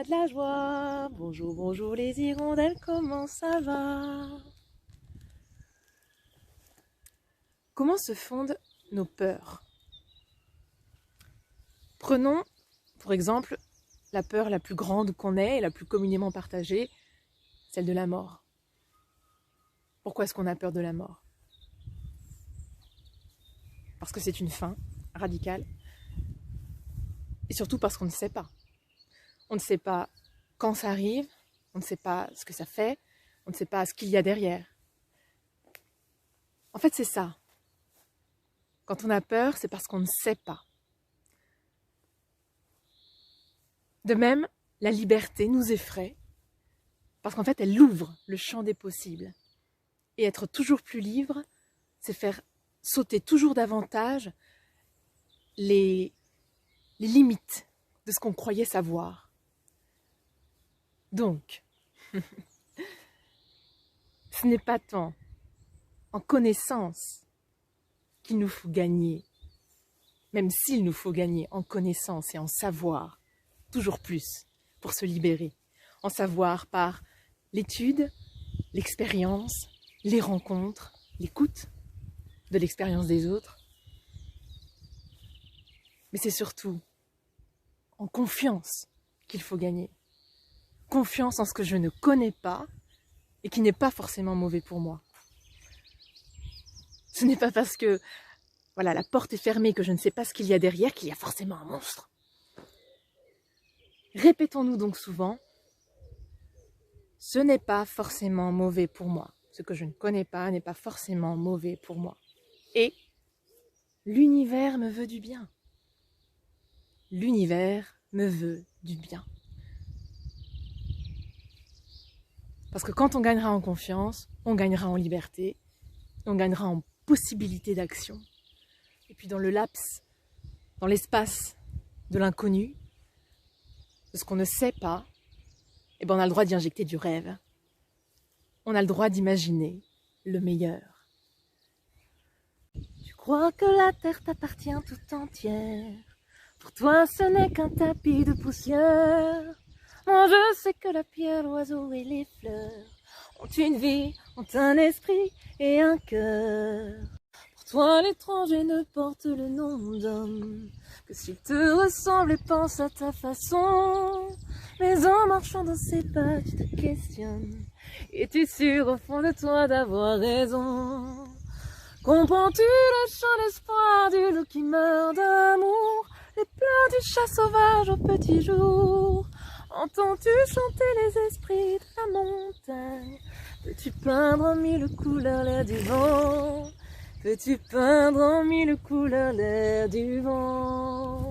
de la joie. Bonjour, bonjour les hirondelles, comment ça va? Comment se fondent nos peurs? Prenons, pour exemple, la peur la plus grande qu'on ait et la plus communément partagée, celle de la mort. Pourquoi est-ce qu'on a peur de la mort? Parce que c'est une fin radicale. Et surtout parce qu'on ne sait pas. On ne sait pas quand ça arrive, on ne sait pas ce que ça fait, on ne sait pas ce qu'il y a derrière. En fait, c'est ça. Quand on a peur, c'est parce qu'on ne sait pas. De même, la liberté nous effraie, parce qu'en fait, elle ouvre le champ des possibles. Et être toujours plus libre, c'est faire sauter toujours davantage les limites de ce qu'on croyait savoir. Donc, ce n'est pas tant en connaissance qu'il nous faut gagner, même s'il nous faut gagner en connaissance et en savoir toujours plus pour se libérer, en savoir par l'étude, l'expérience, les rencontres, l'écoute de l'expérience des autres. Mais c'est surtout en confiance qu'il faut gagner. Confiance en ce que je ne connais pas et qui n'est pas forcément mauvais pour moi. Ce n'est pas parce que la porte est fermée, que je ne sais pas ce qu'il y a derrière, qu'il y a forcément un monstre. Répétons-nous donc souvent, ce n'est pas forcément mauvais pour moi. Ce que je ne connais pas n'est pas forcément mauvais pour moi. Et l'univers me veut du bien. L'univers me veut du bien. Parce que quand on gagnera en confiance, on gagnera en liberté, on gagnera en possibilité d'action. Et puis dans le laps, dans l'espace de l'inconnu, de ce qu'on ne sait pas, on a le droit d'y injecter du rêve. On a le droit d'imaginer le meilleur. Tu crois que la terre t'appartient tout entière. Pour toi, ce n'est qu'un tapis de poussière. Moi, je sais que la pierre, l'oiseau et les fleurs ont une vie, ont un esprit et un cœur. Pour toi, l'étranger ne porte le nom d'homme que s'il te ressemble et pense à ta façon. Mais en marchant dans ses pas, tu te questionnes. Es-tu sûr au fond de toi d'avoir raison? Comprends-tu le chant d'espoir du loup qui meurt d'amour? Les pleurs du chat sauvage au petit jour? Entends-tu chanter les esprits de la montagne? Peux-tu peindre en mille couleurs l'air du vent? Peux-tu peindre en mille couleurs l'air du vent?